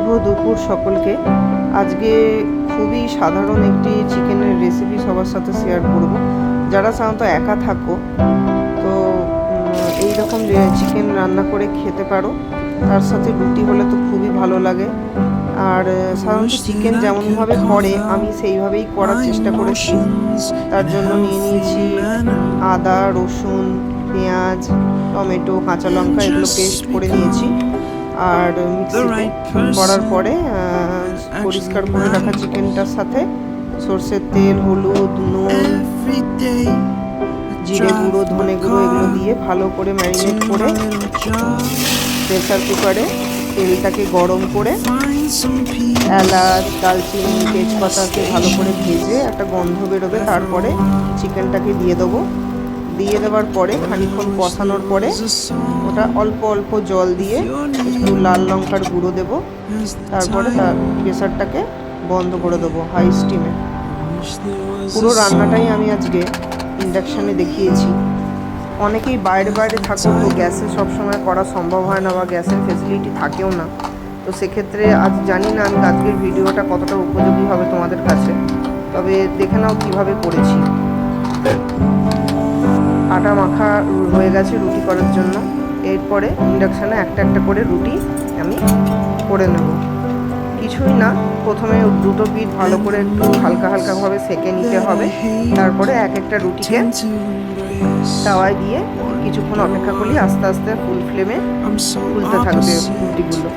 শুভ দুপুর সকলকে। আজকে খুবই সাধারণ একটি চিকেনের রেসিপি সবার সাথে শেয়ার করব। যারা সাধারণত একা থাকো তো এই রকম চিকেন রান্না করে খেতে পারো, তার সাথে রুটি হলে তো খুবই ভালো লাগে। আর সাধারণত চিকেন যেমনভাবে করে আমি সেইভাবেই করার চেষ্টা করেছি। তার জন্য নিয়ে নিয়েছি আদা, রসুন, পেঁয়াজ, টমেটো, কাঁচা লঙ্কা, এগুলো পেস্ট করে নিয়েছি। আর মিক্সিতে করার পরে পরিষ্কার করে রাখা চিকেনটার সাথে সর্ষের তেল, হলুদ, নুন, জিরে গুঁড়ো, ধনে গুঁড়ো এগুলো দিয়ে ভালো করে ম্যারিনেট করে প্রেসার কুকারে তেলটাকে গরম করে এলাচ, দালচিনি, তেজপাতাকে ভালো করে ভেজে একটা গন্ধ বেরোবে, তারপরে চিকেনটাকে দিয়ে দেবো। দিয়ে দেওয়ার পরে খানিকক্ষণ কষানোর পরে ওটা অল্প অল্প জল দিয়ে একটু লাল লঙ্কার গুঁড়ো দেবো, তারপরে তার প্রেসারটাকে বন্ধ করে দেবো হাই স্টিমে। পুরো রান্নাটাই আমি আজকে ইন্ডাকশানে দেখিয়েছি। অনেকেই বাইরে থাকো, তো গ্যাসে সবসময় করা সম্ভব হয় না বা গ্যাসের ফেসিলিটি থাকেও না। তো সেক্ষেত্রে আজ জানি না আমি আজকের ভিডিওটা কতটা উপযোগী হবে তোমাদের কাছে, তবে দেখে নাও কীভাবে করেছি। আটা মাখা হয়ে গেছে রুটি করার জন্য। এরপরে ইন্ডাকশানে একটা একটা করে রুটি আমি করে নেব। কিছুই না, প্রথমে দুটো পিঠ ভালো করে একটু হালকাভাবে সেঁকে নিতে হবে। তারপরে এক একটা রুটিকে তাওয়ায় দিয়ে কিছুক্ষণ অপেক্ষা করলে আস্তে আস্তে ফুল ফ্লেমে ফুলতে থাকবে রুটিগুলো।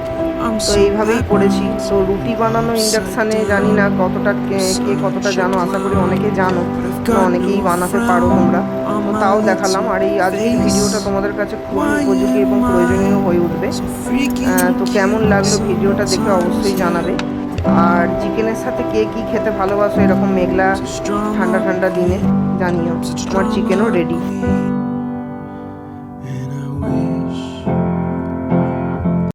তো এইভাবেই করেছি। তো রুটি বানানো ইন্ডাকশানে জানি না কে কতটা জানো, আশা করি অনেকে জানো, অনেকেই বানাতে পারো তোমরা। তো তাও দেখালাম। আর এই আজকের ভিডিওটা তোমাদের কাছে খুবই উপযোগী এবং প্রয়োজনীয় হয়ে উঠবে। তো কেমন লাগলো ভিডিওটা দেখে অবশ্যই জানাবে। আর চিকেনের সাথে কে কী খেতে ভালোবাসো এরকম মেঘলা ঠান্ডা দিনে জানিও। আমার চিকেনও রেডি।